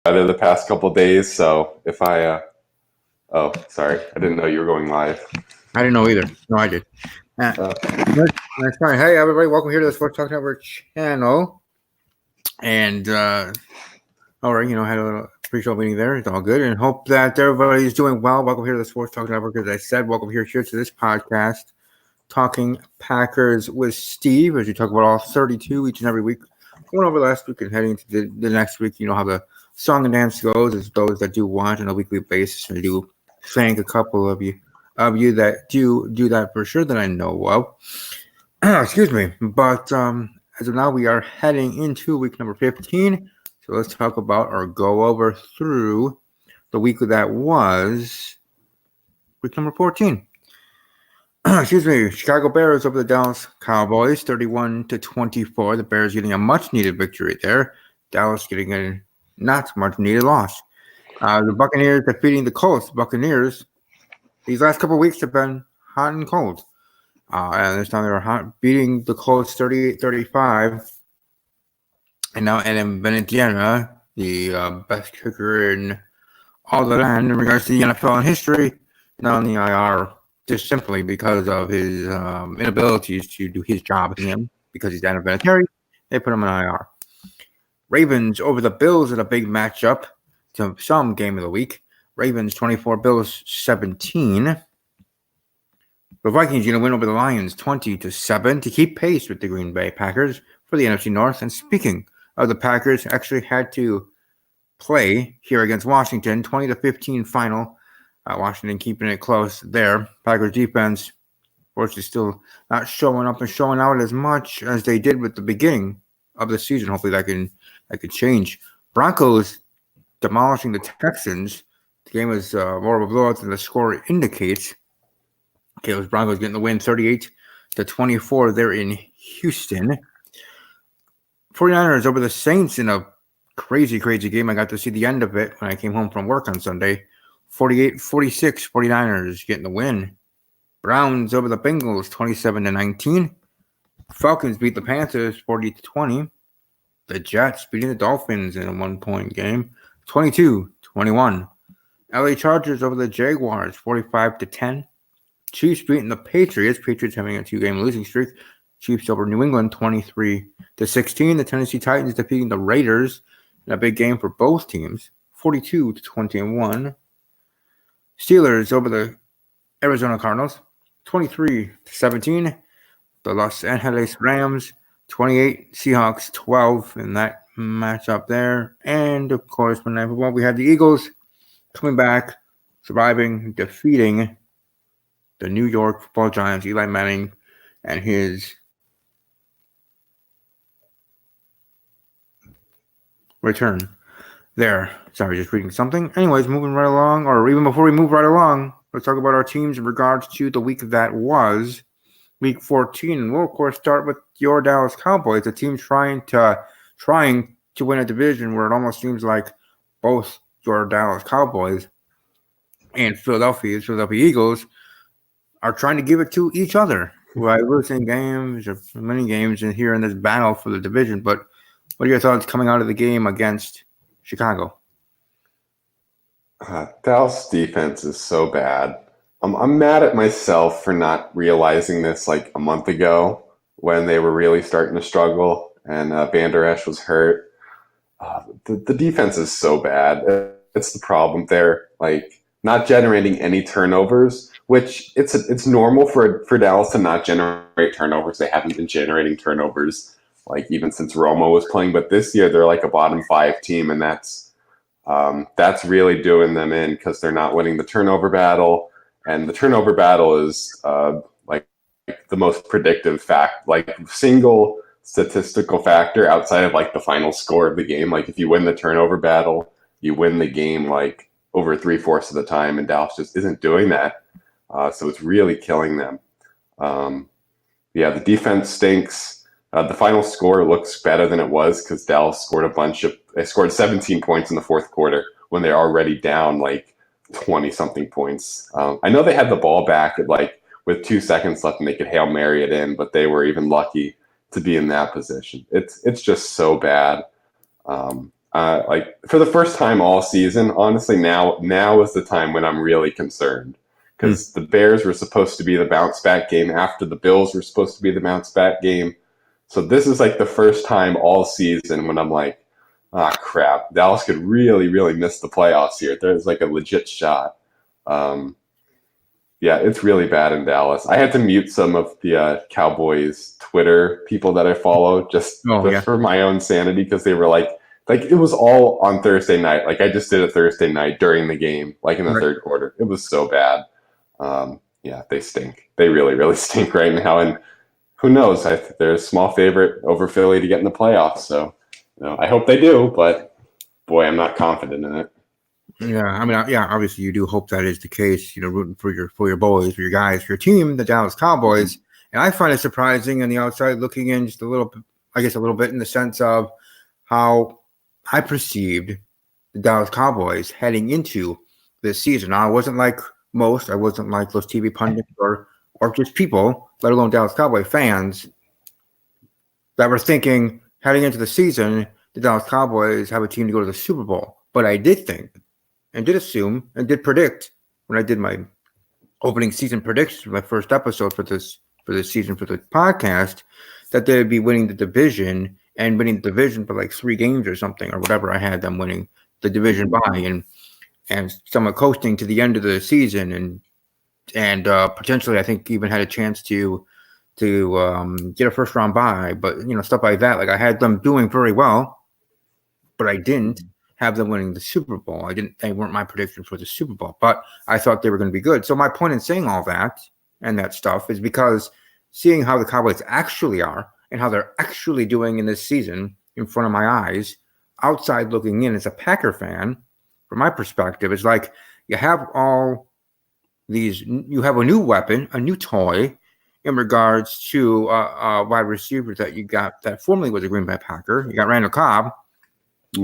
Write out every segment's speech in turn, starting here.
weather the past couple of days. So if oh, sorry, I didn't know you were going live. I didn't know either. No, I did. Uh, That's fine. Hey, everybody, welcome here to the Sports Talk Network channel. And, all right, had a little pre-show meeting there. It's all good. And hope that everybody's doing well. Welcome here to the Sports Talk Network. As I said, welcome here to this podcast, Talking Packers with Steve, as we talk about all 32 each and every week. Going over last week and heading into the next week, you know how the song and dance goes. As those that do watch on a weekly basis, and I do thank a couple of you that do that for sure that I know of. Excuse me. But as of now, we are heading into week number 15. So let's talk about or go over through the week that was week number 14. Excuse me. Chicago Bears over the Dallas Cowboys, 31-24. The Bears getting a much-needed victory there. Dallas getting a not much-needed loss. The Buccaneers defeating the Colts. Buccaneers, these last couple of weeks have been hot and cold. And this time they were beating the Colts 38-35. And now Adam Vinatieri, the best kicker in all the land in regards to the NFL in history, now on the IR, just simply because of his inabilities to do his job because he's Adam Vinatieri. They put him on IR. Ravens over the Bills in a big matchup to some game of the week. Ravens 24, Bills 17. The Vikings going to win over the Lions 20-7 to keep pace with the Green Bay Packers for the NFC North. And speaking of the Packers, actually had to play here against Washington, 20-15 final. Washington keeping it close there. Packers defense, fortunately, still not showing up and showing out as much as they did with the beginning of the season. Hopefully, that can change. Broncos demolishing the Texans. The game was more of a blowout than the score indicates. Okay, those Broncos getting the win 38-24 there in Houston. 49ers over the Saints in a crazy game. I got to see the end of it when I came home from work on Sunday. 48-46, 49ers getting the win. Browns over the Bengals 27-19. Falcons beat the Panthers 40-20. The Jets beating the Dolphins in a 1-point game 22-21. LA Chargers over the Jaguars 45-10. Chiefs beating the Patriots. Patriots having a 2-game losing streak. Chiefs over New England 23-16. The Tennessee Titans defeating the Raiders in a big game for both teams 42-21. Steelers over the Arizona Cardinals 23-17. The Los Angeles Rams 28, Seahawks 12 in that matchup there. And of course, when we had the Eagles coming back, surviving, defeating the New York Football Giants, Eli Manning, and his return there. Sorry, just reading something. Anyways, moving right along, or even before we move right along, let's talk about our teams in regards to the week that was, week 14. And we'll, of course, start with your Dallas Cowboys, a team trying to win a division where it almost seems like both your Dallas Cowboys and Philadelphia Eagles are trying to give it to each other by losing games or many games and here in this battle for the division. But what are your thoughts coming out of the game against Chicago? Dallas defense is so bad. I'm mad at myself for not realizing this like a month ago when they were really starting to struggle and Van Der Esch was hurt. The defense is so bad. It's the problem. They're like not generating any turnovers, which it's normal for Dallas to not generate turnovers. They haven't been generating turnovers like even since Romo was playing, but this year they're like a bottom 5 team, and that's really doing them in because they're not winning the turnover battle, and the turnover battle is like the most predictive fact, like single statistical factor outside of like the final score of the game. Like if you win the turnover battle, you win the game like over 3/4 of the time, and Dallas just isn't doing that. So it's really killing them. The defense stinks. The final score looks better than it was because Dallas scored they scored 17 points in the fourth quarter when they're already down like 20-something points. I know they had the ball back at like with 2 seconds left and they could Hail Mary it in, but they were even lucky to be in that position. It's just so bad. Like for the first time all season, honestly, now is the time when I'm really concerned Hmm. because the Bears were supposed to be the bounce back game after the Bills were supposed to be the bounce back game. So this is like the first time all season when I'm like, ah, crap, Dallas could really, really miss the playoffs here. There's like a legit shot. Um, yeah, it's really bad in Dallas. I had to mute some of the Cowboys Twitter people that I follow Oh just yeah, for my own sanity because they were like it was all on Thursday night. Like I just did it Thursday night during the game, like in the right. third quarter. It was so bad. Yeah, they stink. They really, really stink right now. And who knows? They're a small favorite over Philly to get in the playoffs. So, I hope they do. But boy, I'm not confident in it. Yeah, I mean, yeah, obviously you do hope that is the case. Rooting for your boys, for your guys, for your team, the Dallas Cowboys. And I find it surprising on the outside looking in just a little, I guess, a little bit in the sense of how I perceived the Dallas Cowboys heading into this season. Now, I wasn't like most. I wasn't like those TV pundits or just people, let alone Dallas Cowboy fans, that were thinking heading into the season, the Dallas Cowboys have a team to go to the Super Bowl. But I did think and did assume and did predict when I did my opening season predictions, my first episode for this season for the podcast, that they'd be winning the division and winning the division for like 3 games or something or whatever I had them winning the division by and somewhat coasting to the end of the season and potentially I think even had a chance to get a first round bye, but stuff like that. Like I had them doing very well, but I didn't have them winning the Super Bowl. They weren't my prediction for the Super Bowl, but I thought they were going to be good. So my point in saying all that and that stuff is because seeing how the Cowboys actually are and how they're actually doing in this season in front of my eyes, outside looking in as a Packer fan, from my perspective, it's like you have you have a new weapon, a new toy in regards to wide receivers that you got that formerly was a Green Bay Packer. You got Randall Cobb,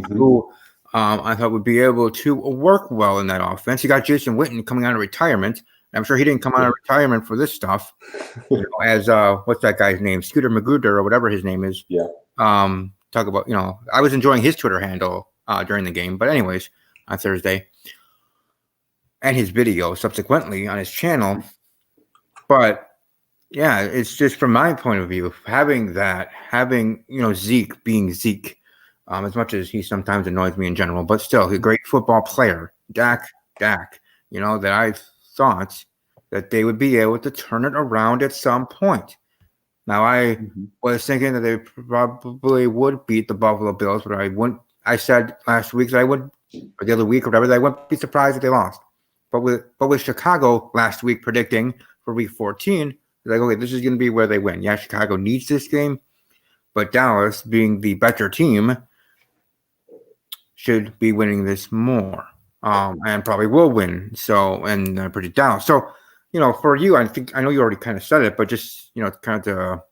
who I thought would be able to work well in that offense. You got Jason Witten coming out of retirement. I'm sure he didn't come out of retirement for this stuff. As what's that guy's name? Scooter Magooter or whatever his name is. Yeah. Talk about, I was enjoying his Twitter handle during the game. But anyways, on Thursday. And his video subsequently on his channel. But yeah, it's just from my point of view, having Zeke being Zeke. As much as he sometimes annoys me in general, but still, he's a great football player. Dak, that I thought that they would be able to turn it around at some point. Now, I was thinking that they probably would beat the Buffalo Bills, but I said last week that I would, or the other week or whatever, that I wouldn't be surprised if they lost. But with Chicago last week predicting for week 14, like, okay, this is going to be where they win. Yeah, Chicago needs this game, but Dallas, being the better team, should be winning this more, and probably will win. So, and pretty down. So, for you, I know you already kind of said it, but just kind of to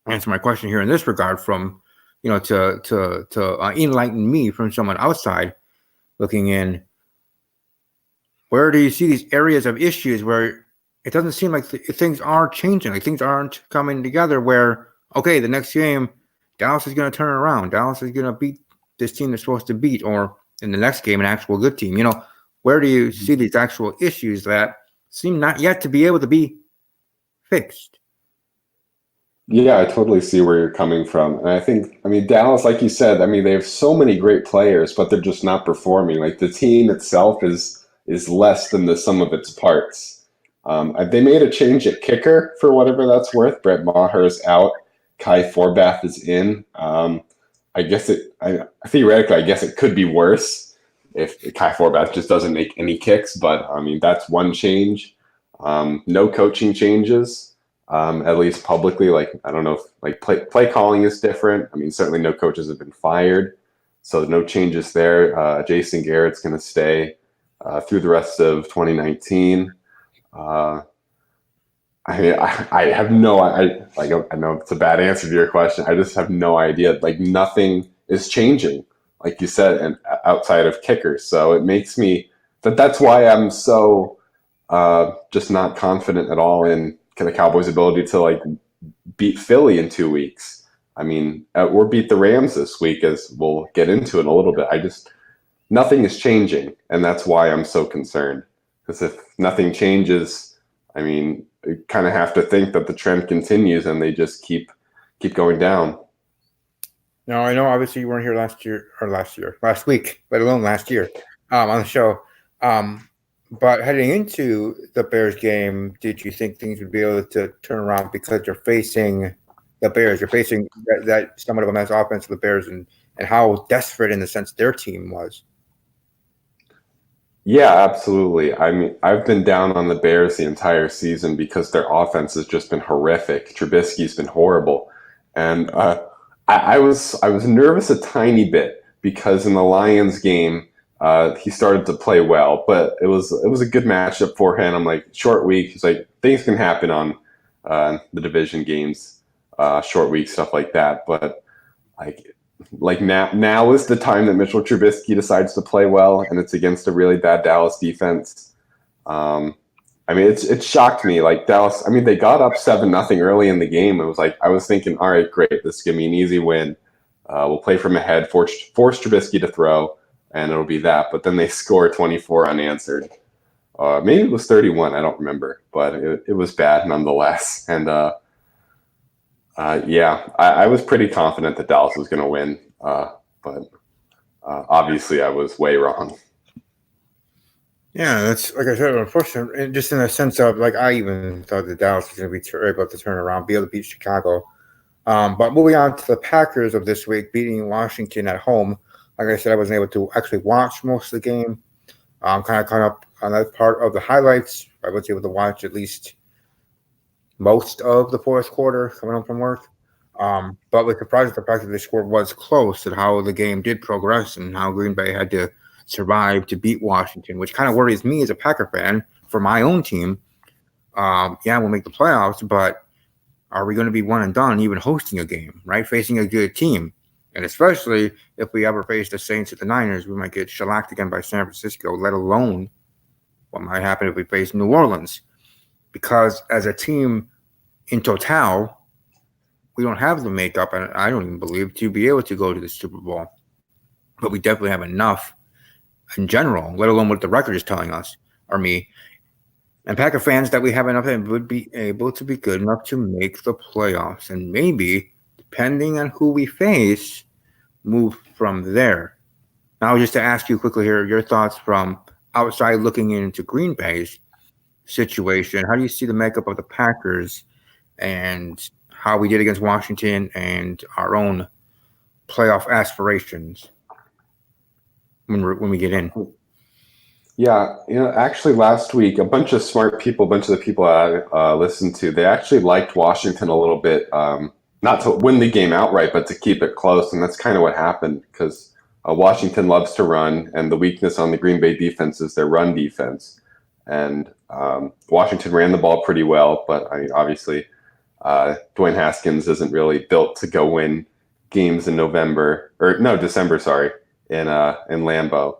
answer my question here in this regard, from to enlighten me from someone outside looking in. Where do you see these areas of issues where it doesn't seem like things are changing, like things aren't coming together? Where okay, the next game, Dallas is going to turn it around. Dallas is going to beat this team they're supposed to beat, or in the next game, an actual good team. Where do you see these actual issues that seem not yet to be able to be fixed? Yeah, I totally see where you're coming from. And I mean, Dallas, like you said, I mean, they have so many great players, but they're just not performing. Like the team itself is less than the sum of its parts. They made a change at kicker for whatever that's worth. Brett Maher is out. Kai Forbath is in. I guess theoretically, I guess it could be worse if Kai Forbath just doesn't make any kicks. But I mean, that's one change. No coaching changes, at least publicly. Like I don't know if like play calling is different. I mean, certainly no coaches have been fired, so no changes there. Jason Garrett's going to stay through the rest of 2019. I mean, I have I know it's a bad answer to your question. I just have no idea. Like nothing is changing, like you said, and outside of kickers. So it makes me that's why I'm so just not confident at all in the Cowboys' ability to like beat Philly in 2 weeks. I mean, or beat the Rams this week, as we'll get into in a little bit. Nothing is changing, and that's why I'm so concerned. Because if nothing changes, I mean, you kind of have to think that the trend continues and they just keep going down. Now, I know obviously you weren't here last week, let alone last year, on the show. But heading into the Bears game, did you think things would be able to turn around because you're facing the Bears? You're facing that somewhat of a mess offense of the Bears and how desperate in the sense their team was. Yeah, absolutely. I mean, I've been down on the Bears the entire season because their offense has just been horrific. Trubisky's been horrible, and I was nervous a tiny bit because in the Lions game, he started to play well, but it was a good matchup for him. I'm like, short week. He's like, things can happen on the division games, short week stuff like that. But like now is the time that Mitchell Trubisky decides to play well, and it's against a really bad Dallas defense. I mean, it shocked me. Like Dallas, I mean, they got up 7-0 early in the game. It was like I was thinking, all right, great, this is gonna be an easy win. We'll play from ahead, force Trubisky to throw, and it'll be that. But then they score 24 unanswered. Maybe it was 31. I don't remember, but it was bad nonetheless. And yeah, I was pretty confident that Dallas was going to win, but obviously I was way wrong. Yeah, that's like I said, unfortunate, and just in the sense of like I even thought that Dallas was going to be able to turn around, be able to beat Chicago. But moving on to the Packers of this week, beating Washington at home. Like I said, I wasn't able to actually watch most of the game. Kind of caught up on that part of the highlights. I was able to watch at least most of the fourth quarter coming home from work. But with the fact that the score was close and how the game did progress and how Green Bay had to survive to beat Washington, which kind of worries me as a Packer fan for my own team. Yeah, we'll make the playoffs, but are we going to be one and done even hosting a game, right? Facing a good team. And especially if we ever face the Saints or the Niners, we might get shellacked again by San Francisco, let alone what might happen if we face New Orleans. Because as a team in total, we don't have the makeup, and I don't even believe, to be able to go to the Super Bowl. But we definitely have enough in general, let alone what the record is telling us, or me, and Packer fans, that we have enough and would be able to be good enough to make the playoffs. And maybe, depending on who we face, move from there. Now, just to ask you quickly here, your thoughts from outside looking into Green Bay's situation. How do you see the makeup of the Packers and how we did against Washington and our own playoff aspirations when we get in? Yeah, actually last week, a bunch of smart people, a bunch of the people I listened to, they actually liked Washington a little bit, not to win the game outright, but to keep it close. And that's kind of what happened because Washington loves to run, and the weakness on the Green Bay defense is their run defense. And Washington ran the ball pretty well, but I mean, obviously Dwayne Haskins isn't really built to go win games in December, sorry, in Lambeau.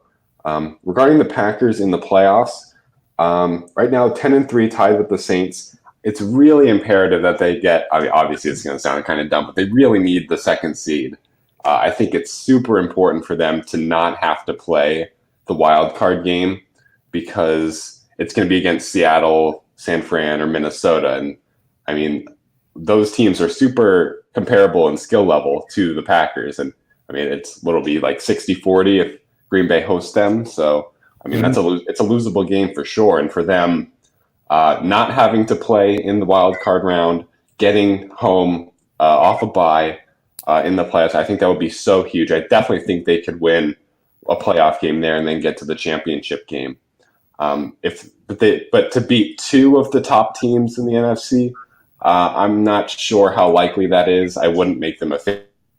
Regarding the Packers in the playoffs, right now 10-3 tied with the Saints. It's really imperative that they get, I mean, obviously it's going to sound kind of dumb, but they really need the second seed. I think it's super important for them to not have to play the wild card game because it's going to be against Seattle, San Fran, or Minnesota. And I mean, those teams are super comparable in skill level to the Packers. And I mean, what'll be like 60-40 if Green Bay hosts them. So, I mean, it's a losable game for sure. And for them, not having to play in the wild card round, getting home off a bye in the playoffs, I think that would be so huge. I definitely think they could win a playoff game there and then get to the championship game. But to beat two of the top teams in the NFC, I'm not sure how likely that is. I wouldn't make them a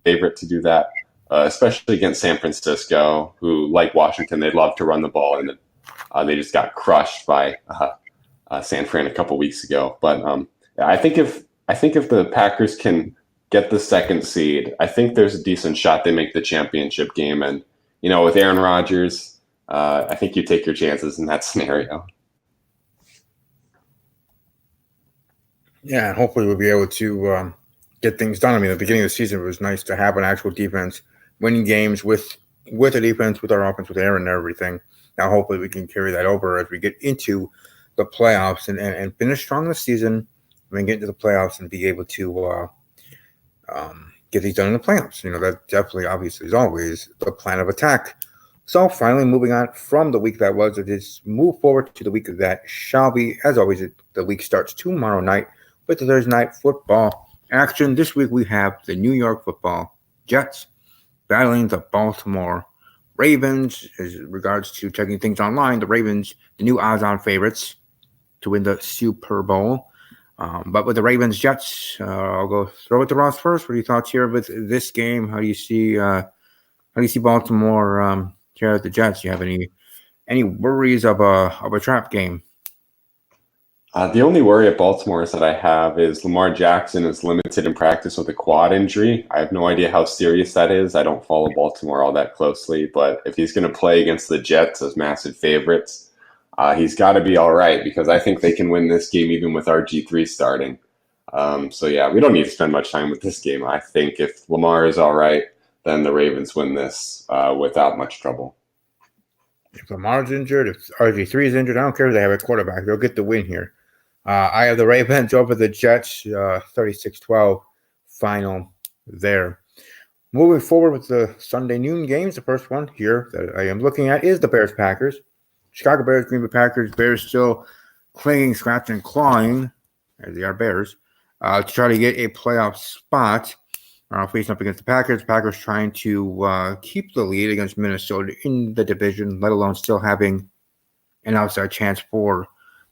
favorite to do that. Especially against San Francisco, who, like Washington, they love to run the ball, and they just got crushed by San Fran a couple weeks ago. But I think if the Packers can get the second seed, I think there's a decent shot they make the championship game. And with Aaron Rodgers, I think you take your chances in that scenario. Yeah, hopefully we'll be able to get things done. I mean, at the beginning of the season, it was nice to have an actual defense winning games with a defense, with our offense, with Aaron and everything. Now, hopefully, we can carry that over as we get into the playoffs and finish strong this season. I mean, get into the playoffs and be able to get these done in the playoffs. That definitely, obviously, is always the plan of attack. So, finally, moving on from the week that was, it is move forward to the week that shall be. As always, the week starts tomorrow night with the Thursday night football action. This week, we have the New York Football Jets battling the Baltimore Ravens. As regards to checking things online, the Ravens, the new odds-on favorites to win the Super Bowl. But with the Ravens Jets, I'll go throw it to Ross first. What are your thoughts here with this game? How do you see Baltimore here at the Jets? Do you have any worries of a trap game? The only worry at Baltimore is that I have is Lamar Jackson is limited in practice with a quad injury. I have no idea how serious that is. I don't follow Baltimore all that closely, but if he's going to play against the Jets as massive favorites, he's got to be all right because I think they can win this game even with RG3 starting. So yeah, we don't need to spend much time with this game. I think if Lamar is all right, then the Ravens win this without much trouble. If Lamar's injured, if RG3 is injured, I don't care if they have a quarterback. They'll get the win here. I have the Ravens over the Jets, 36-12 final there. Moving forward with the Sunday noon games, the first one here that I am looking at is the Bears-Packers. Chicago Bears, Green Bay Packers. Bears still clinging, scratching, clawing, as they are Bears, to try to get a playoff spot. Facing up against the Packers. Packers trying to keep the lead against Minnesota in the division, let alone still having an outside chance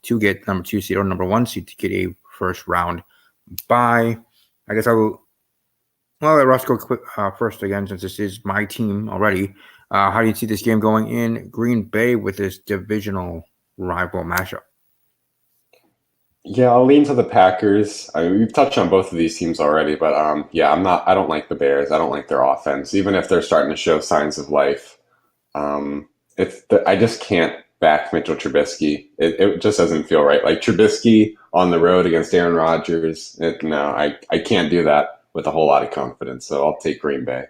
to get number 2 seed or number 1 seed to get a first round bye. I guess I'll let Russ go first again since this is my team already. How do you see this game going in Green Bay with this divisional rival matchup? Yeah, I'll lean to the Packers. I mean, we've touched on both of these teams already, but yeah, I don't like the Bears. I don't like their offense, even if they're starting to show signs of life. I just can't back Mitchell Trubisky. It just doesn't feel right. Like Trubisky on the road against Aaron Rodgers. I can't do that with a whole lot of confidence. So I'll take Green Bay.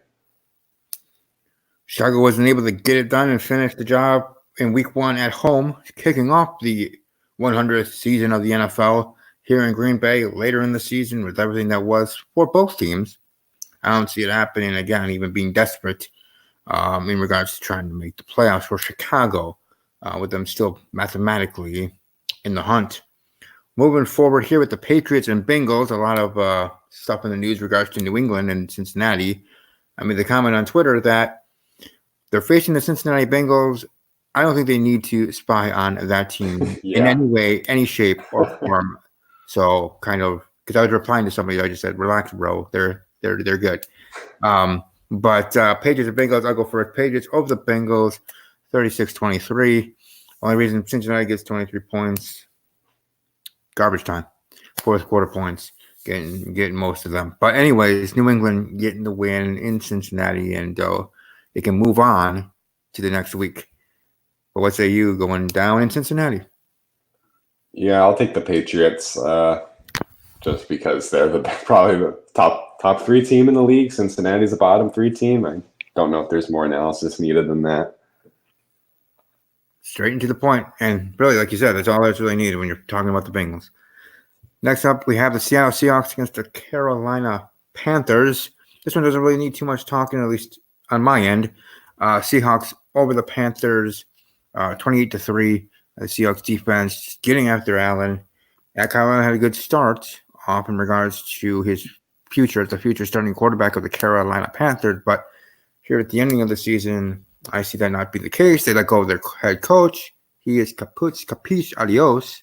Chicago wasn't able to get it done and finish the job in week 1 at home, kicking off the 100th season of the NFL here in Green Bay later in the season with everything that was for both teams. I don't see it happening again, even being desperate in regards to trying to make the playoffs for Chicago, with them still mathematically in the hunt. Moving forward here with the Patriots and Bengals, a lot of stuff in the news regards to New England and Cincinnati. I mean, the comment on Twitter that they're facing the Cincinnati Bengals. I don't think they need to spy on that team in any way, any shape or form. So kind of, because I was replying to somebody, I just said, relax, bro. They're good. But Patriots and Bengals, I'll go for it. Patriots over the Bengals, 36-23. Only reason Cincinnati gets 23 points, garbage time. Fourth quarter points, getting most of them. But anyways, New England getting the win in Cincinnati, and they can move on to the next week. But what say you going down in Cincinnati? Yeah, I'll take the Patriots just because they're probably the top 3 team in the league. Cincinnati's a bottom 3 team. I don't know if there's more analysis needed than that. Straight into the point. And really, like you said, that's all that's really needed when you're talking about the Bengals. Next up, we have the Seattle Seahawks against the Carolina Panthers. This one doesn't really need too much talking, at least on my end. Seahawks over the Panthers, 28-3. The Seahawks defense getting after Allen. Carolina had a good start off in regards to his future, the future starting quarterback of the Carolina Panthers. But here at the ending of the season, I see that not be the case. They let go of their head coach. He is capiche, adios.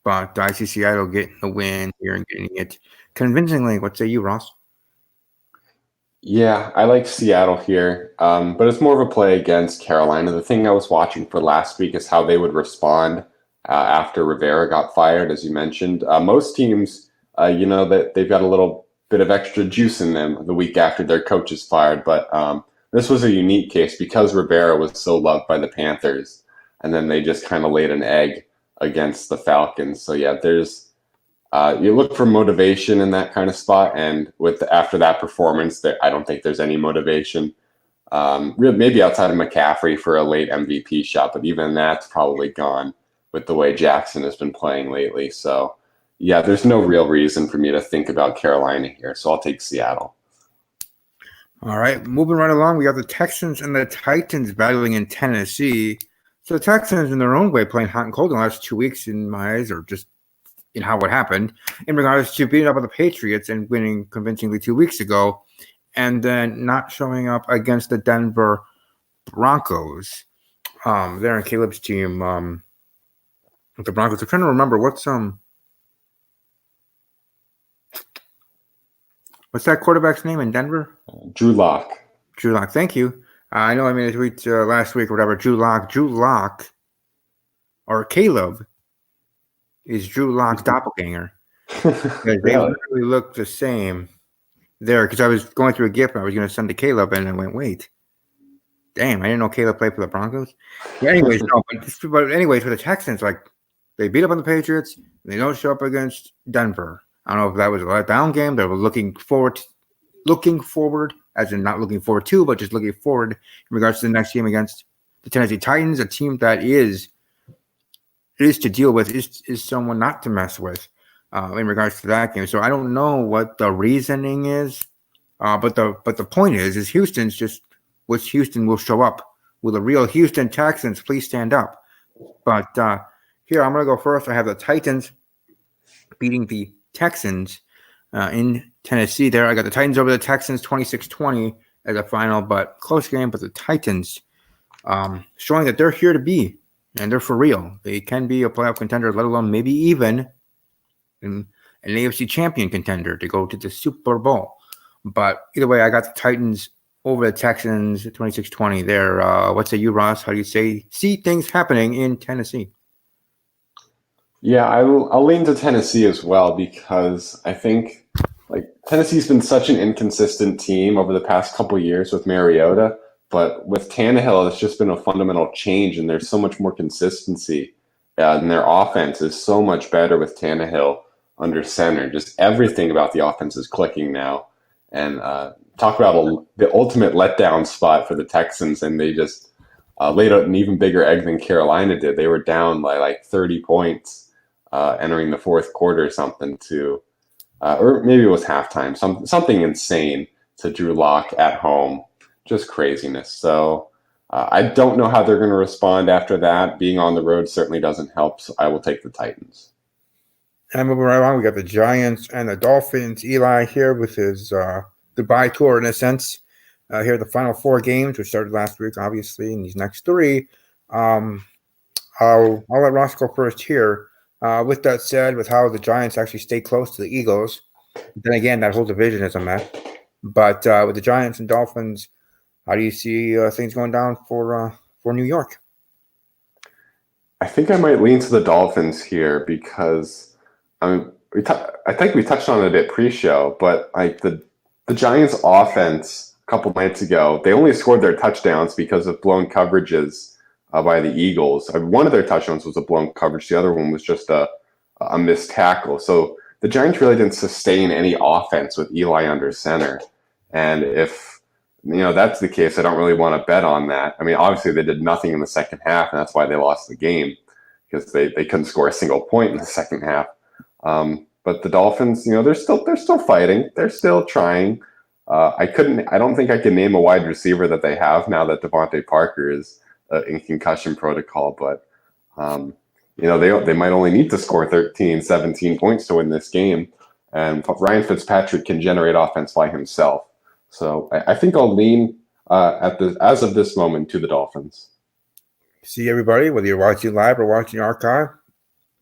But I see Seattle getting the win here and getting it convincingly. What say you, Ross? Yeah, I like Seattle here, but it's more of a play against Carolina. The thing I was watching for last week is how they would respond after Rivera got fired, as you mentioned. Most teams, that they've got a little bit of extra juice in them the week after their coach is fired, but this was a unique case because Rivera was so loved by the Panthers, and then they just kind of laid an egg against the Falcons. So yeah, there's You look for motivation in that kind of spot, and after that performance, I don't think there's any motivation. Maybe outside of McCaffrey for a late MVP shot, but even that's probably gone with the way Jackson has been playing lately. So, yeah, there's no real reason for me to think about Carolina here. So I'll take Seattle. All right, moving right along, we have the Texans and the Titans battling in Tennessee. So the Texans, in their own way, playing hot and cold in the last 2 weeks, in my eyes, or just in how it happened, in regards to beating up on the Patriots and winning convincingly 2 weeks ago, and then not showing up against the Denver Broncos. They're in Caleb's team. With the Broncos, I'm trying to remember what's that quarterback's name in Denver? Drew Lock. Drew Lock. Thank you. I know I made a tweet last week or whatever. Drew Lock, or Caleb is Drew Lock's doppelganger. They literally look the same there, because I was going through a GIF and I was going to send to Caleb, and I went, wait, damn, I didn't know Caleb played for the Broncos. Yeah, anyways, but anyways, for the Texans, like, they beat up on the Patriots, and they don't show up against Denver. I don't know if that was a letdown game. They were looking forward, as in not looking forward to, but just looking forward in regards to the next game against the Tennessee Titans, a team that is to deal with, is someone not to mess with in regards to that game. So I don't know what the reasoning is, but the point is Houston will show up. Will the real Houston Texans please stand up? But here, I'm going to go first. I have the Titans beating the Texans in Tennessee there. I got the Titans over the Texans 26-20 as a final, but close game. But the Titans showing that they're here to be, and they're for real. They can be a playoff contender, let alone maybe even an AFC champion contender to go to the Super Bowl. But either way, I got the Titans over the Texans 26-20 there. What say you, Ross? How do you see things happening in Tennessee? Yeah, I'll lean to Tennessee as well, because I think Tennessee's been such an inconsistent team over the past couple of years with Mariota, but with Tannehill, it's just been a fundamental change, and there's so much more consistency. And their offense is so much better with Tannehill under center. Just everything about the offense is clicking now. And talk about the ultimate letdown spot for the Texans, and they just laid out an even bigger egg than Carolina did. They were down by like 30 points entering the fourth quarter or something or maybe it was halftime, something insane to Drew Lock at home. Just craziness. So I don't know how they're going to respond after that. Being on the road certainly doesn't help, so I will take the Titans. And moving right along, we got the Giants and the Dolphins. Eli here with his goodbye tour, in a sense. Here are the final 4 games, which started last week, obviously, in these next 3. I'll let Ross go first here. With that said, with how the Giants actually stay close to the Eagles, then again, that whole division is a mess. But with the Giants and Dolphins, how do you see things going down for New York? I think I might lean to the Dolphins here, because I think we touched on it at pre-show, but like the Giants' offense a couple nights ago, they only scored their touchdowns because of blown coverages by the Eagles. One of their touchdowns was a blown coverage. The other one was just a missed tackle. So the Giants really didn't sustain any offense with Eli under center. And if that's the case, I don't really want to bet on that. I mean, obviously they did nothing in the second half, and that's why they lost the game, because they couldn't score a single point in the second half. But the Dolphins, they're still fighting. They're still trying. I don't think I can name a wide receiver that they have now that Devontae Parker is in concussion protocol, but they might only need to score 13, 17 points to win this game, and Ryan Fitzpatrick can generate offense by himself. So I think I'll lean as of this moment to the Dolphins. See, everybody, whether you're watching live or watching archive,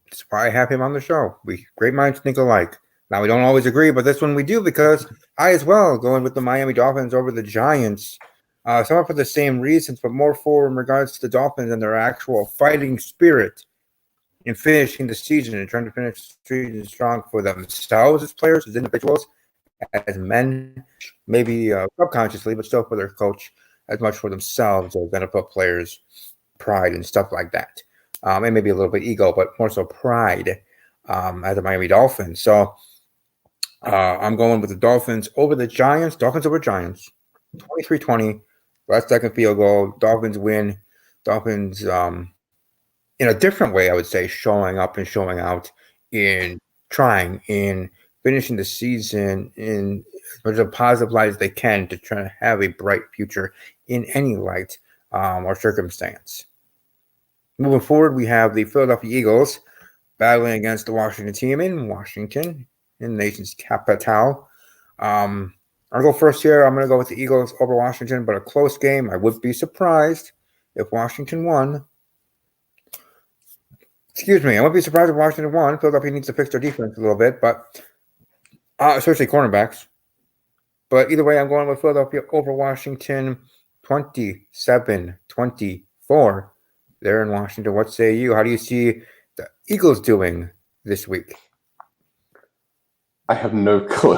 that's why I have him on the show. Great minds think alike. Now, we don't always agree, but this one we do, because I as well going with the Miami Dolphins over the Giants. Somewhat for the same reasons, but more for in regards to the Dolphins and their actual fighting spirit in finishing the season and trying to finish the season strong for themselves as players, as individuals, as men, maybe subconsciously, but still for their coach, as much for themselves as NFL players, pride and stuff like that. And maybe a little bit ego, but more so pride. at the Miami Dolphins. So I'm going with the Dolphins over the Giants. Dolphins over Giants. 23-20. Last second field goal. Dolphins win. Dolphins, in a different way, I would say, showing up and showing out in trying in finishing the season in as much a positive light as they can to try to have a bright future in any light or circumstance. Moving forward, we have the Philadelphia Eagles battling against the Washington team in Washington, in the nation's capital. I'll go first here. I'm going to go with the Eagles over Washington, but a close game. I would be surprised if Washington won. Excuse me. I wouldn't be surprised if Washington won. Philadelphia needs to fix their defense a little bit, but especially cornerbacks. But either way, I'm going with Philadelphia over Washington 27-24. There in Washington. What say you? How do you see the Eagles doing this week? I have no clue.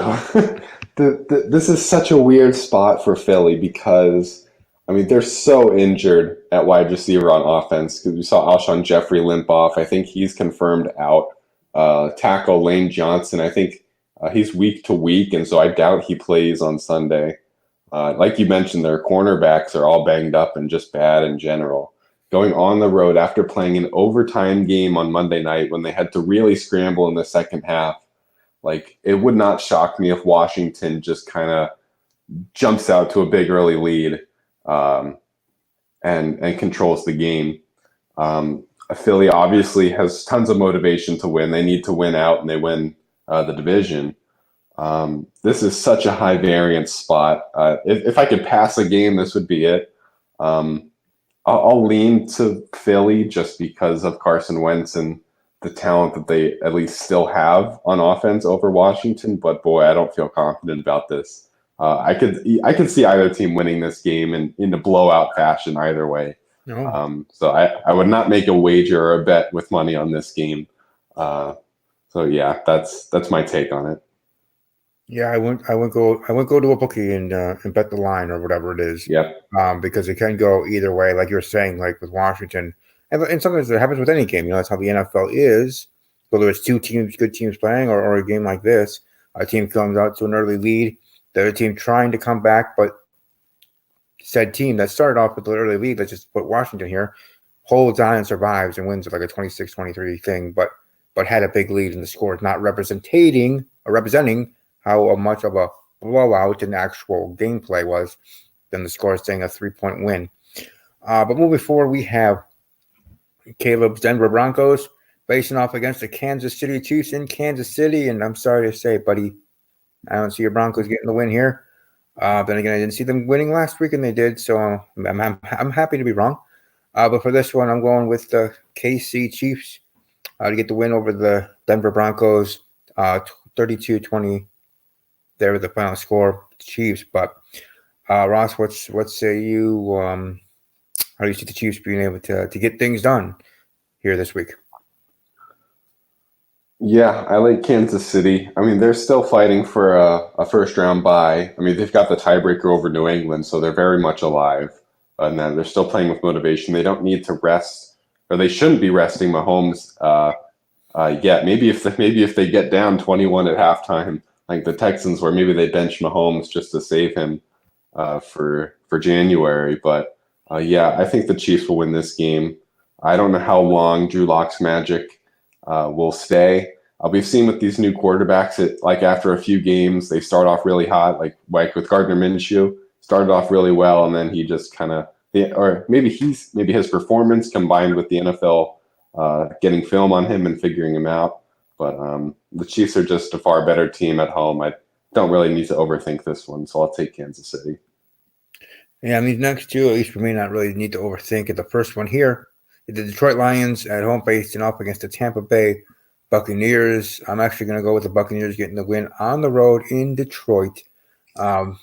This is such a weird spot for Philly because, I mean, they're so injured at wide receiver on offense because we saw Alshon Jeffrey limp off. I think he's confirmed out. Tackle Lane Johnson, I think he's week to week, and so I doubt he plays on Sunday. Like you mentioned, their cornerbacks are all banged up and just bad in general. Going on the road after playing an overtime game on Monday night when they had to really scramble in the second half, like it would not shock me if Washington just kind of jumps out to a big early lead and controls the game. Philly obviously has tons of motivation to win. They need to win out, and they win the division. This is such a high variance spot. If I could pass a game, this would be it. I'll lean to Philly just because of Carson Wentz and the talent that they at least still have on offense over Washington. But boy, I don't feel confident about this. I could see either team winning this game in a blowout fashion either way. No. So I would not make a wager or a bet with money on this game. So yeah, that's my take on it. Yeah, I wouldn't go to a bookie and bet the line or whatever it is. Yep. Because it can go either way, like you're saying, like with Washington, and sometimes it happens with any game. You know, that's how the NFL is. Whether it's two teams, good teams playing, or a game like this, a team comes out to an early lead, the other team trying to come back, but said team that started off with the early lead, let's just put Washington here, holds on and survives and wins like a 26-23 thing, but had a big lead in the score, not representing how much of a blowout in actual gameplay was than the score saying a 3-point win. But moving forward, we have Caleb's Denver Broncos facing off against the Kansas City Chiefs in Kansas City. And I'm sorry to say, buddy, I don't see your Broncos getting the win here. Then again, I didn't see them winning last week, and they did. So I'm happy to be wrong. But for this one, I'm going with the KC Chiefs to get the win over the Denver Broncos, 32-20. There with the final score, Chiefs. But Ross, what say you? How do you see the Chiefs being able to get things done here this week? Yeah, I like Kansas City. I mean, they're still fighting for a first round bye. I mean, they've got the tiebreaker over New England, so they're very much alive. And then they're still playing with motivation. They don't need to rest, or they shouldn't be resting Mahomes yet. Maybe if they get down 21 at halftime, like the Texans, where maybe they bench Mahomes just to save him for January. But yeah, I think the Chiefs will win this game. I don't know how long Drew Lock's magic will stay. We've seen with these new quarterbacks, like after a few games, they start off really hot, like with Gardner Minshew, started off really well, and then he just kind of, or maybe his performance combined with the NFL getting film on him and figuring him out. But the Chiefs are just a far better team at home. I don't really need to overthink this one, so I'll take Kansas City. Yeah, and these next two, at least for me, not really need to overthink it. The first one here, the Detroit Lions at home facing off against the Tampa Bay Buccaneers. I'm actually going to go with the Buccaneers getting the win on the road in Detroit.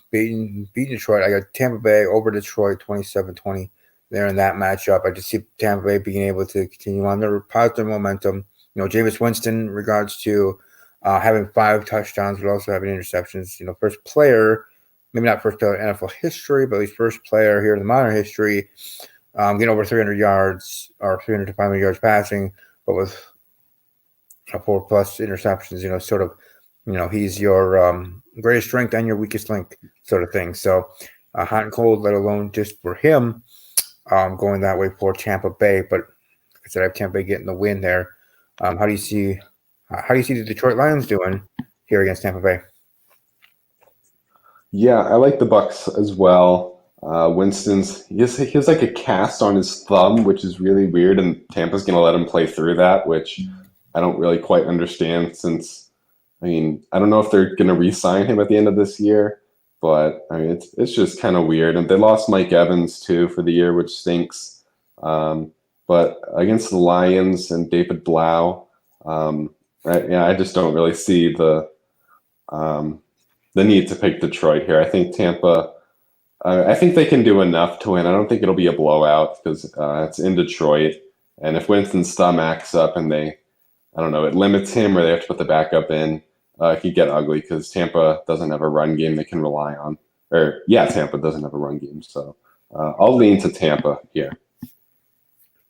Beating Detroit. I got Tampa Bay over Detroit 27-20 there in that matchup. I just see Tampa Bay being able to continue on their positive momentum. You know, Jameis Winston in regards to having 5 touchdowns, but also having interceptions. You know, first player, maybe not first player in NFL history, but at least first player here in the modern history, getting over 300 yards or 300 to 500 yards passing, but with 4 plus interceptions. Sort of, he's your greatest strength and your weakest link, sort of thing. So hot and cold, let alone just for him going that way for Tampa Bay. But like I said, I have Tampa Bay getting the win there. How do you see the Detroit Lions doing here against Tampa Bay? Yeah, I like the Bucks as well. Winston's he has like a cast on his thumb, which is really weird, and Tampa's going to let him play through that, which I don't really quite understand. Since I mean, I don't know if they're going to re-sign him at the end of this year, but I mean, it's just kind of weird. And they lost Mike Evans too for the year, which stinks. But against the Lions and David Blau, I just don't really see um, the need to pick Detroit here. I think Tampa. I think they can do enough to win. I don't think it'll be a blowout because it's in Detroit, and if Winston's thumb acts up and I don't know, it limits him or they have to put the backup in, it could get ugly because Tampa doesn't have a run game they can rely on. Tampa doesn't have a run game, so I'll lean to Tampa here.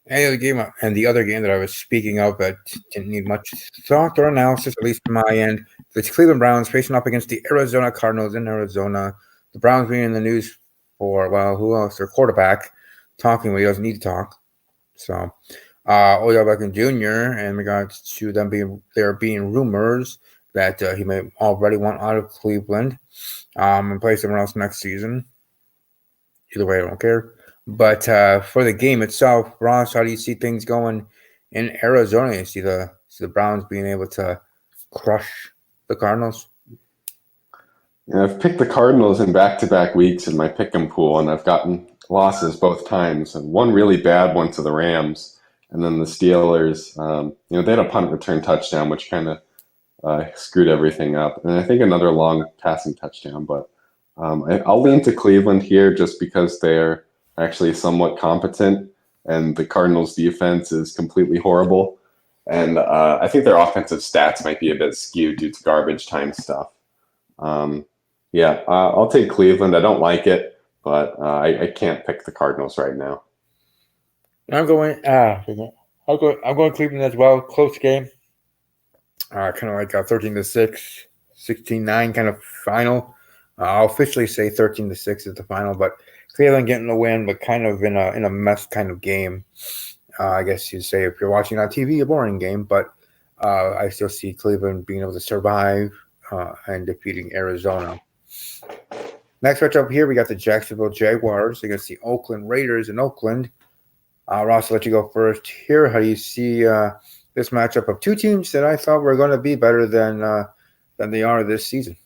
The other game that I was speaking of that didn't need much thought or analysis, at least from my end, the Cleveland Browns facing up against the Arizona Cardinals in Arizona. The Browns being in the news for, well, who else? Their quarterback talking when he doesn't need to talk. So, Odell Beckham Jr. in regards to there being rumors that he may already want out of Cleveland and play somewhere else next season. Either way, I don't care. But for the game itself, Ross, how do you see things going in Arizona? You see the Browns being able to crush the Cardinals? Yeah, I've picked the Cardinals in back-to-back weeks in my pick'em pool, and I've gotten losses both times, and one really bad one to the Rams, and then the Steelers. They had a punt return touchdown, which kind of screwed everything up, and I think another long passing touchdown. But I'll lean to Cleveland here just because they're actually somewhat competent, and the Cardinals' defense is completely horrible. And I think their offensive stats might be a bit skewed due to garbage time stuff. I'll take Cleveland. I don't like it, but I can't pick the Cardinals right now. I'm going. I'm going Cleveland as well. Close game. Kind of like a 13-6, 16-9 kind of final. I'll officially say 13-6 is the final, but Cleveland getting the win, but kind of in a mess kind of game. I guess you'd say if you're watching on TV, a boring game, but I still see Cleveland being able to survive and defeating Arizona. Next matchup here, we got the Jacksonville Jaguars against the Oakland Raiders in Oakland. Ross, I'll let you go first here. How do you see this matchup of two teams that I thought were going to be better than they are this season?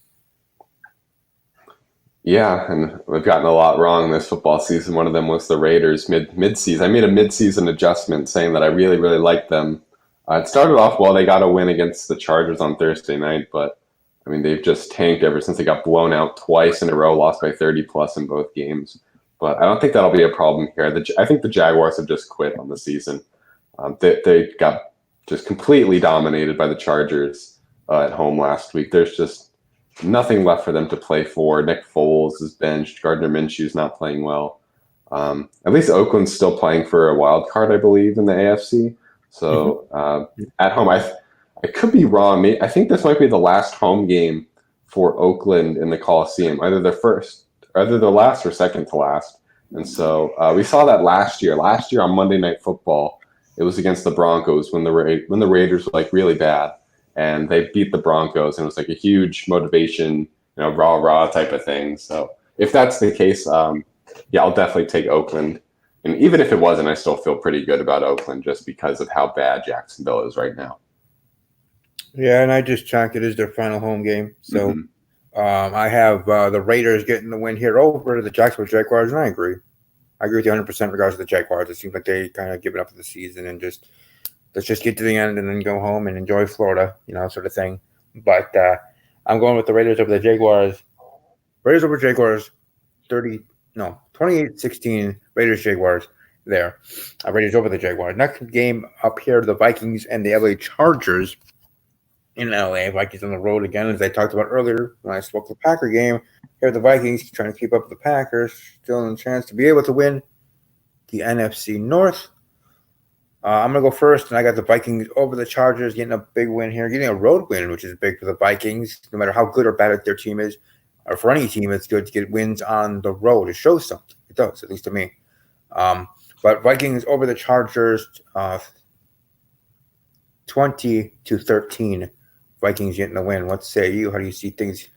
Yeah, and we've gotten a lot wrong this football season. One of them was the Raiders mid-season. I made a mid-season adjustment saying that I really, really liked them. It started off well. They got a win against the Chargers on Thursday night, but I mean, they've just tanked ever since they got blown out twice in a row, lost by 30 plus in both games. But I don't think that'll be a problem here. I think the Jaguars have just quit on the season. They got just completely dominated by the Chargers at home last week. There's just nothing left for them to play for. Nick Foles is benched. Gardner Minshew's not playing well. At least Oakland's still playing for a wild card, I believe, in the AFC. So at home, I could be wrong. I think this might be the last home game for Oakland in the Coliseum, either their last or second to last. And so we saw that last year. Last year on Monday Night Football, it was against the Broncos when the Raiders were like really bad, and they beat the Broncos, and it was like a huge motivation, rah type of thing. So if that's the case, I'll definitely take Oakland. And even if it wasn't, I still feel pretty good about Oakland just because of how bad Jacksonville is right now. Yeah, and I just checked. It is their final home game. So I have the Raiders getting the win here over the Jacksonville Jaguars, and I agree. I agree with you 100% in regards to the Jaguars. It seems like they kind of give it up for the season and let's just get to the end and then go home and enjoy Florida, sort of thing. But I'm going with the Raiders over the Jaguars. Raiders over Jaguars, 28-16, Raiders Jaguars there. Raiders over the Jaguars. Next game up here, the Vikings and the LA Chargers in LA. Vikings on the road again, as I talked about earlier when I spoke the Packer game. Here the Vikings trying to keep up with the Packers, still in a chance to be able to win the NFC North. I'm gonna go first, and I got the Vikings over the Chargers, getting a big win here, getting a road win, which is big for the Vikings. No matter how good or bad their team is, or for any team, it's good to get wins on the road. It shows something. It does, at least to me. But Vikings over the Chargers, 20-13. Vikings getting the win. What say you? How do you see things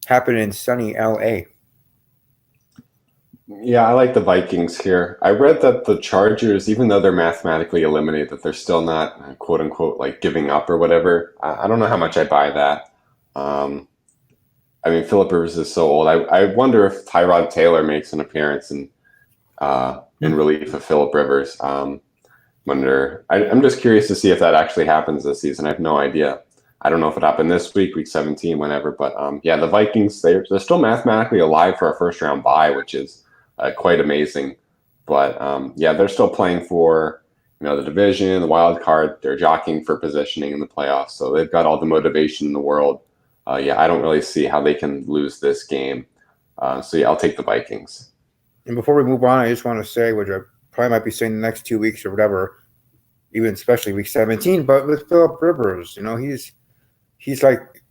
happen in sunny LA? Yeah, I like the Vikings here. I read that the Chargers, even though they're mathematically eliminated, that they're still not quote unquote like giving up or whatever. I don't know how much I buy that. Um, I mean, Philip Rivers is so old. I wonder if Tyrod Taylor makes an appearance in relief of Philip Rivers. I'm just curious to see if that actually happens this season. I have no idea. I don't know if it happened this week, week 17, whenever. But yeah, the Vikings, they're still mathematically alive for a first round bye, which is quite amazing. But yeah, they're still playing for the division, the wild card. They're jockeying for positioning in the playoffs, so they've got all the motivation in the world. Yeah, I don't really see how they can lose this game. So yeah, I'll take the Vikings. And before we move on, I just want to say, which I probably might be saying the next 2 weeks or whatever, even especially week 17, but with Philip Rivers, he's like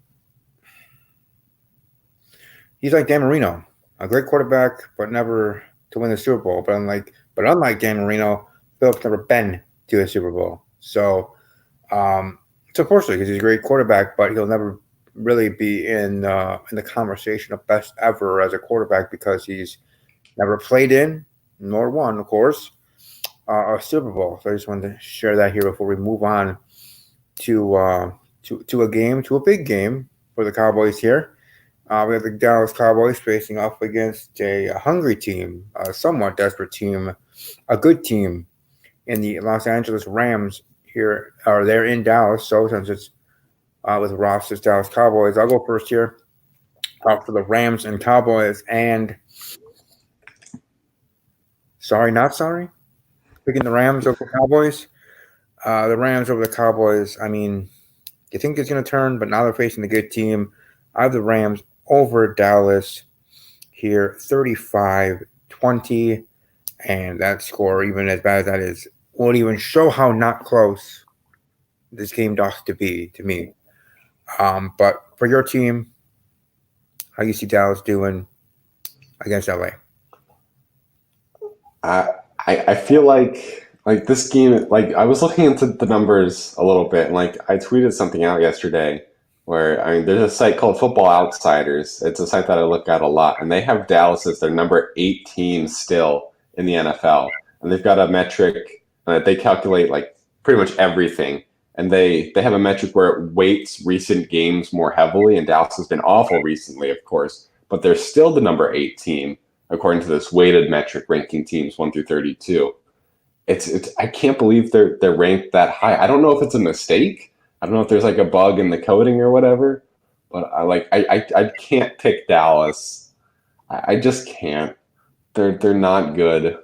Dan Marino, a great quarterback, but never to win the Super Bowl. But unlike Dan Marino, Philip's never been to a Super Bowl. So it's unfortunate because he's a great quarterback, but he'll never really be in the conversation of best ever as a quarterback because he's never played in nor won, of course, a Super Bowl. So I just wanted to share that here before we move on to a big game for the Cowboys here. We have the Dallas Cowboys facing off against a hungry team, a somewhat desperate team, a good team in the Los Angeles Rams here, or they're in Dallas. So since it's with Ross's Dallas Cowboys, I'll go first here for the Rams and Cowboys. And sorry, not sorry, picking the Rams over the Cowboys. The Rams over the Cowboys. I mean, you think it's going to turn, but now they're facing a good team. I have the Rams over Dallas here, 35-20. And that score, even as bad as that is, won't even show how not close this game does to be to me. But for your team, how you see Dallas doing against LA? I feel like this game, like I was looking into the numbers a little bit, and like I tweeted something out yesterday where I mean there's a site called Football Outsiders. It's a site that I look at a lot, and they have Dallas as their number 8 team still in the NFL, and they've got a metric that they calculate like pretty much everything, and they have a metric where it weights recent games more heavily, and Dallas has been awful recently, of course, but they're still the number 8 team according to this weighted metric ranking teams 1 through 32. It's I can't believe they're ranked that high. I don't know if it's a mistake. I don't know if there's like a bug in the coding or whatever, but I can't pick Dallas. I just can't. They're not good.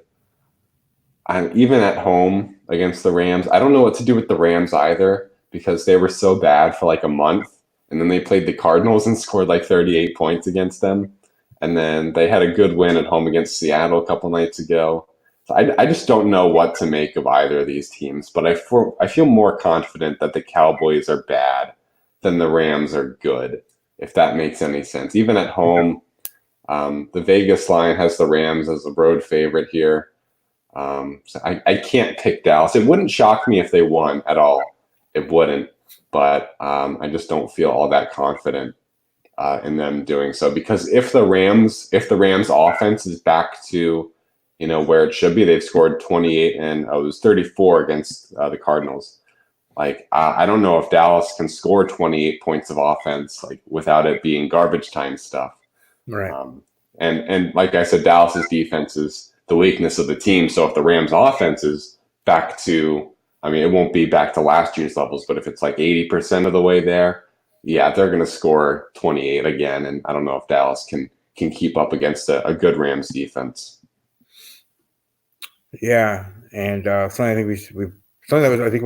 Even at home against the Rams, I don't know what to do with the Rams either because they were so bad for like a month, and then they played the Cardinals and scored like 38 points against them. And then they had a good win at home against Seattle a couple nights ago. So I just don't know what to make of either of these teams. But I feel more confident that the Cowboys are bad than the Rams are good, if that makes any sense. Even at home, the Vegas line has the Rams as a road favorite here. So I can't pick Dallas. It wouldn't shock me if they won at all. It wouldn't. But I just don't feel all that confident in them doing so, because if the Rams offense is back to where it should be, they've scored 28 and it was 34 against the Cardinals. Like I don't know if Dallas can score 28 points of offense like without it being garbage time stuff. Right. And like I said, Dallas's defense is the weakness of the team. So if the Rams offense is back to, I mean, it won't be back to last year's levels, but if it's like 80% of the way there, yeah, they're going to score 28 again, and I don't know if Dallas can keep up against a good Rams defense. Yeah, and something I think was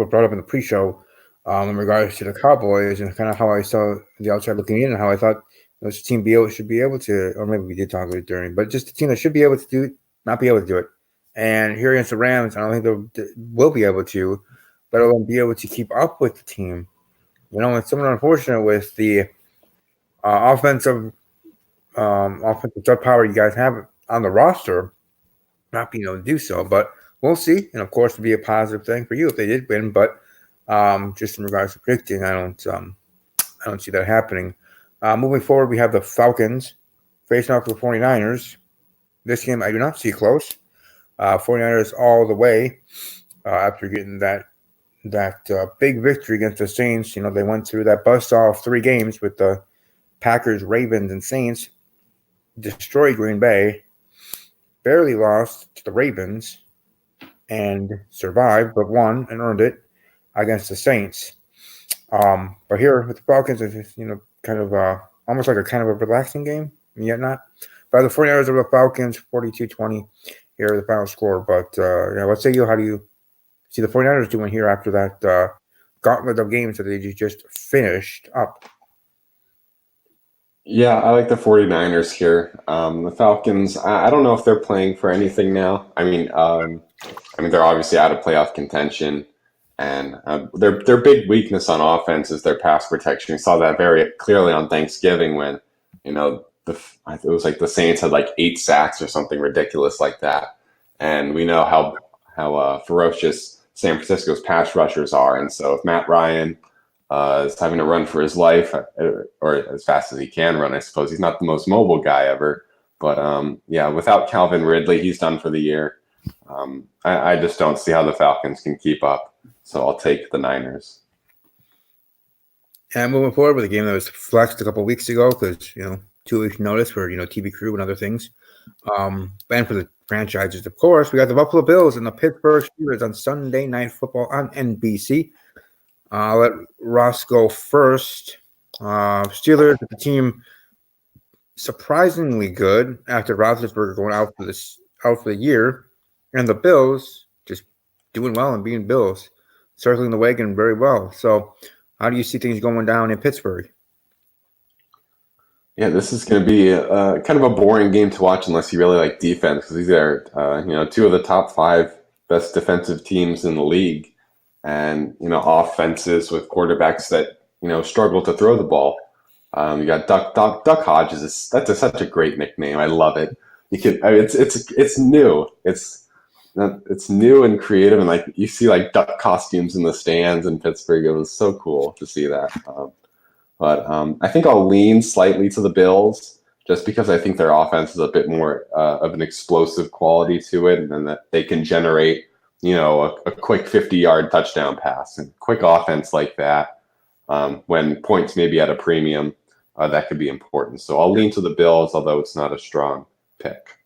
brought up in the pre-show in regards to the Cowboys and kind of how I saw the outside looking in and how I thought this team should be able to, or maybe we did talk about it during, but just a team that should be able to not be able to do it. And here against the Rams, I don't think they will be able to, but they'll be able to keep up with the team. It's somewhat unfortunate with the offensive star power you guys have on the roster not being able to do so. But we'll see. And of course, it'd be a positive thing for you if they did win. But just in regards to predicting, I don't see that happening. Moving forward, we have the Falcons facing off the 49ers. This game I do not see close. 49ers all the way after getting that big victory against the Saints. They went through that buzzsaw of 3 games with the Packers, Ravens, and Saints, destroyed Green Bay, barely lost to the Ravens, and survived, but won and earned it against the Saints. But here with the Falcons, it's kind of almost like a kind of a relaxing game, and yet not. By the 49ers over the Falcons, 42-20 here, the final score. But let's say how do you see the 49ers doing here after that gauntlet of games that they just finished up? Yeah, I like the 49ers here. The Falcons, I don't know if they're playing for anything now. I mean, they're obviously out of playoff contention, and their big weakness on offense is their pass protection. We saw that very clearly on Thanksgiving when, it was like the Saints had like 8 sacks or something ridiculous like that, and we know how ferocious San Francisco's pass rushers are, and so if Matt Ryan is having to run for his life, or as fast as he can run, I suppose. He's not the most mobile guy ever. But, without Calvin Ridley, he's done for the year. I just don't see how the Falcons can keep up. So I'll take the Niners. And moving forward with a game that was flexed a couple weeks ago because, 2 weeks notice for, TV crew and other things. And for the franchises, of course, we got the Buffalo Bills and the Pittsburgh Steelers on Sunday Night Football on NBC. I'll let Ross go first. Steelers, the team surprisingly good after Roethlisberger going out for the year, and the Bills just doing well and being Bills, circling the wagon very well. So, how do you see things going down in Pittsburgh? Yeah, this is going to be kind of a boring game to watch unless you really like defense, because these are 2 of the top 5 best defensive teams in the league. And, offenses with quarterbacks that, struggle to throw the ball. You got Duck Hodges. That's such a great nickname. I love it. It's new. It's new and creative. And like you see like duck costumes in the stands in Pittsburgh. It was so cool to see that. But I think I'll lean slightly to the Bills just because I think their offense is a bit more of an explosive quality to it, and then that they can generate a quick 50-yard touchdown pass. And quick offense like that, when points may be at a premium, that could be important. So I'll lean to the Bills, although it's not a strong pick.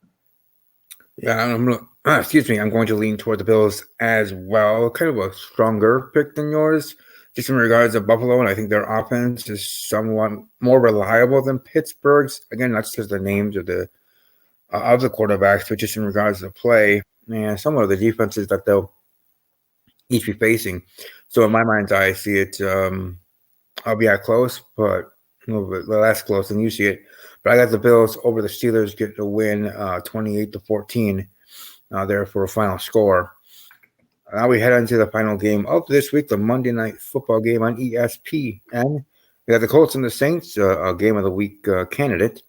Yeah, I'm going to lean toward the Bills as well. Kind of a stronger pick than yours, just in regards to Buffalo, and I think their offense is somewhat more reliable than Pittsburgh's. Again, not just because of the names of the quarterbacks, but just in regards to the play. And some of the defenses that they'll each be facing. So in my mind's eye, I see it. I'll be at close, but a little bit less close than you see it. But I got the Bills over the Steelers getting a win, 28-14, there for a final score. Now we head into the final game of this week, the Monday Night Football game on ESPN. We got the Colts and the Saints, a game of the week candidate.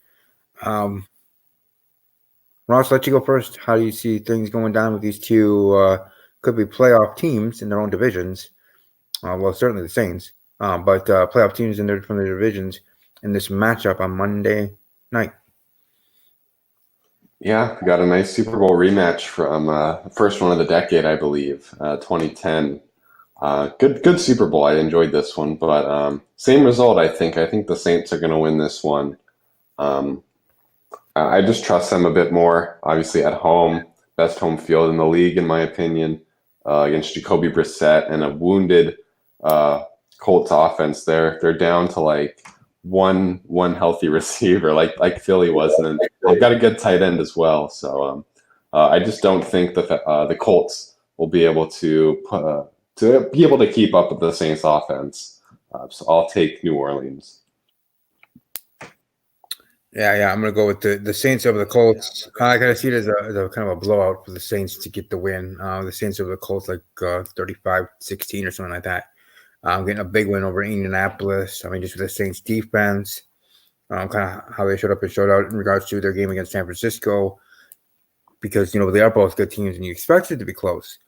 Ross, let you go first. How do you see things going down with these 2 could be playoff teams in their own divisions? Well, certainly the Saints, but playoff teams from their divisions in this matchup on Monday night. Yeah, we got a nice Super Bowl rematch from the first one of the decade, I believe, 2010. Good Super Bowl. I enjoyed this one, but same result, I think. I think the Saints are going to win this one. I just trust them a bit more. Obviously, at home, best home field in the league, in my opinion, against Jacoby Brissett and a wounded Colts offense. They're down to like one healthy receiver, like Philly was, and they've got a good tight end as well. So I just don't think the Colts will be able to keep up with the Saints offense. So I'll take New Orleans. Yeah. I'm gonna go with the Saints over the Colts. I kind of see it as a kind of a blowout for the Saints to get the win. The Saints over the Colts, like 35-16 or something like that. Getting a big win over Indianapolis. I mean, just with the Saints defense, kind of how they showed up and showed out in regards to their game against San Francisco, because they are both good teams and you expect it to be close.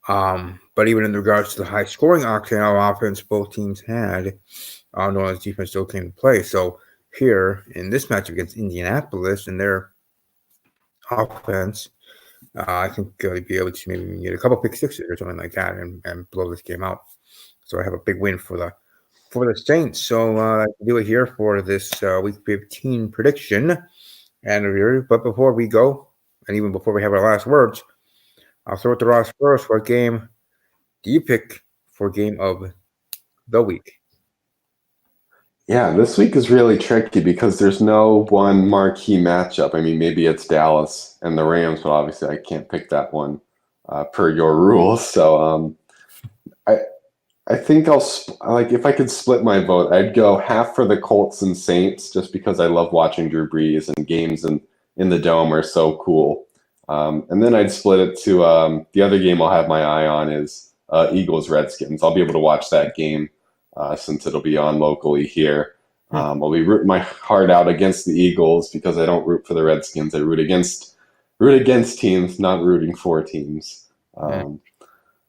But even in regards to the high scoring octane offense both teams had, New Orleans defense still came to play. So here in this matchup against Indianapolis and their offense, I think they'd be able to maybe get a couple pick sixes or something like that and blow this game out. So I have a big win for the Saints. So I can do it here for this Week 15 prediction and review. But before we go, and even before we have our last words, I'll throw it to Ross first. What game do you pick for game of the week? Yeah, this week is really tricky because there's no one marquee matchup. I mean, maybe it's Dallas and the Rams, but obviously I can't pick that one per your rules. So I think if I could split my vote, I'd go half for the Colts and Saints just because I love watching Drew Brees and games in the Dome are so cool. And then I'd split it to the other game I'll have my eye on is Eagles Redskins. I'll be able to watch that game since it'll be on locally here. I'll be rooting my heart out against the Eagles because I don't root for the Redskins. I root against teams, not rooting for teams.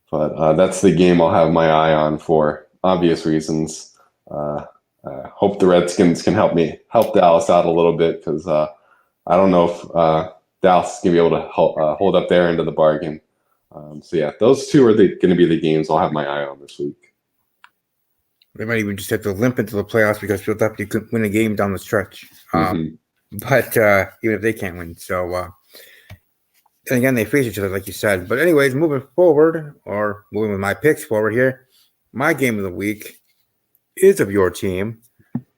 But that's the game I'll have my eye on for obvious reasons. Hope the Redskins can help Dallas out a little bit because I don't know if Dallas is going to be able to hold up their end of the bargain. So yeah, those two are going to be the games I'll have my eye on this week. They might even just have to limp into the playoffs because they'll definitely couldn't win a game down the stretch. But even if they can't win. So, and again, they face each other, like you said. But anyways, moving with my picks forward here, my game of the week is of your team.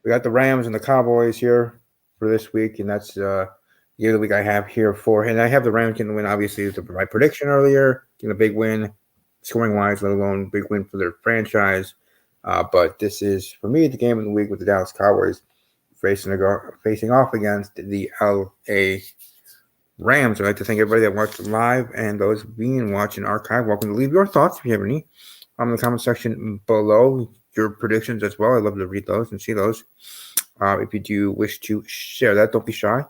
We got the Rams and the Cowboys here for this week, and that's the game of the week I have here for. And I have the Rams getting the win, obviously, my prediction earlier, getting a big win, scoring-wise, let alone big win for their franchise. But this is, for me, the game of the week with the Dallas Cowboys facing off against the LA Rams. I'd like to thank everybody that watched live and those being watching archive. Welcome to leave your thoughts if you have any in the comment section below. Your predictions as well. I'd love to read those and see those. If you do wish to share that, don't be shy.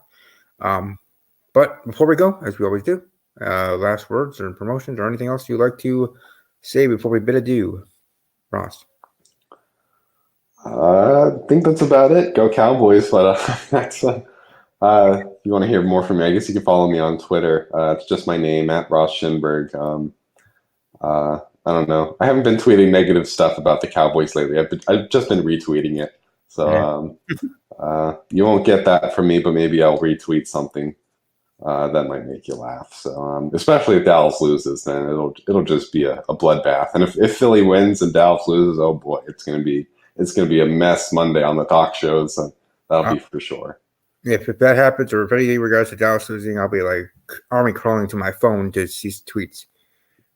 But before we go, as we always do, last words or promotions or anything else you'd like to say before we bid adieu, Ross. I think that's about it. Go Cowboys! But that's if you want to hear more from me, I guess you can follow me on Twitter. It's just my name @Ross Schinberg. I don't know. I haven't been tweeting negative stuff about the Cowboys lately. I've just been retweeting it. So you won't get that from me, but maybe I'll retweet something that might make you laugh. So especially if Dallas loses, then it'll just be a bloodbath. And if Philly wins and Dallas loses, oh boy, it's gonna be a mess Monday on the talk shows. So that'll be for sure. If that happens, or if anything in regards to Dallas losing, I'll be like army crawling to my phone to see tweets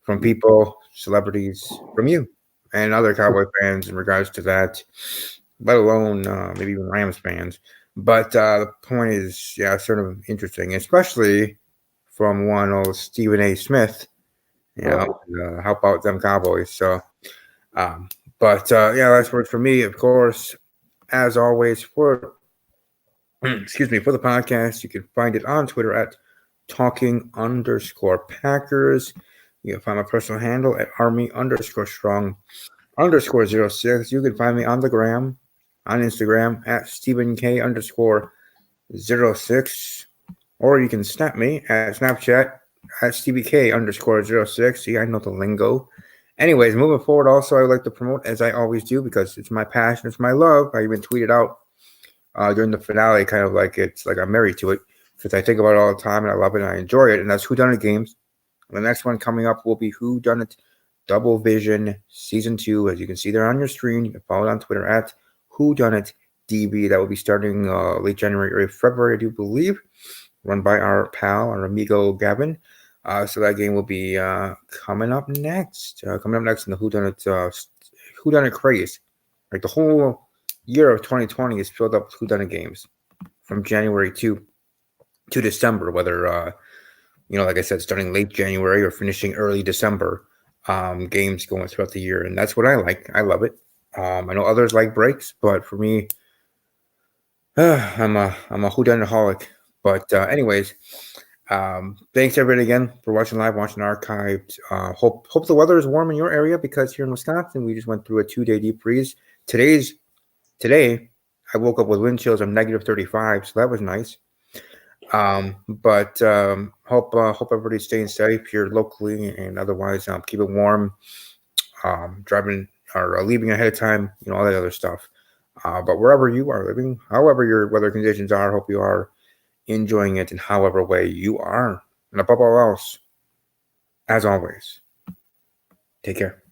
from people, celebrities, from you, and other Cowboy fans in regards to that, let alone maybe even Rams fans. But the point is, sort of interesting, especially from one old Stephen A. Smith, help out them Cowboys. So, last words for me, of course, as always, for the podcast, you can find it on Twitter @talking_Packers. You can find my personal handle @army_strong_06. You can find me on the gram, on Instagram @StephenK_06. Or you can snap me at Snapchat @StevieK_06. See, I know the lingo. Anyways, moving forward, also, I would like to promote, as I always do, because it's my passion, it's my love. I even tweeted out during the finale, kind of like it's like I'm married to it, because I think about it all the time, and I love it, and I enjoy it, and that's Whodunit Games. The next one coming up will be Whodunit Double Vision Season 2. As you can see there on your screen, you can follow it on Twitter @WhodunitDB. That will be starting late January or February, I do believe, run by our pal, our amigo Gavin. So that game will be coming up next. In the Whodunit craze. Like the whole year of 2020 is filled up with Whodunit games. from January to December, whether like I said, starting late January or finishing early December, games going throughout the year, and that's what I like. I love it. I know others like breaks, but for me, I'm a hootenaholic. But anyways, thanks everybody again for watching live, watching archived. Hope the weather is warm in your area, because here in Wisconsin we just went through a 2-day deep freeze. Today I woke up with wind chills of -35, so that was nice. But hope everybody's staying safe here locally and otherwise. Keep it warm. Driving or leaving ahead of time, all that other stuff. But wherever you are living, however your weather conditions are, hope you are enjoying it in however way you are. And above all else, as always, take care.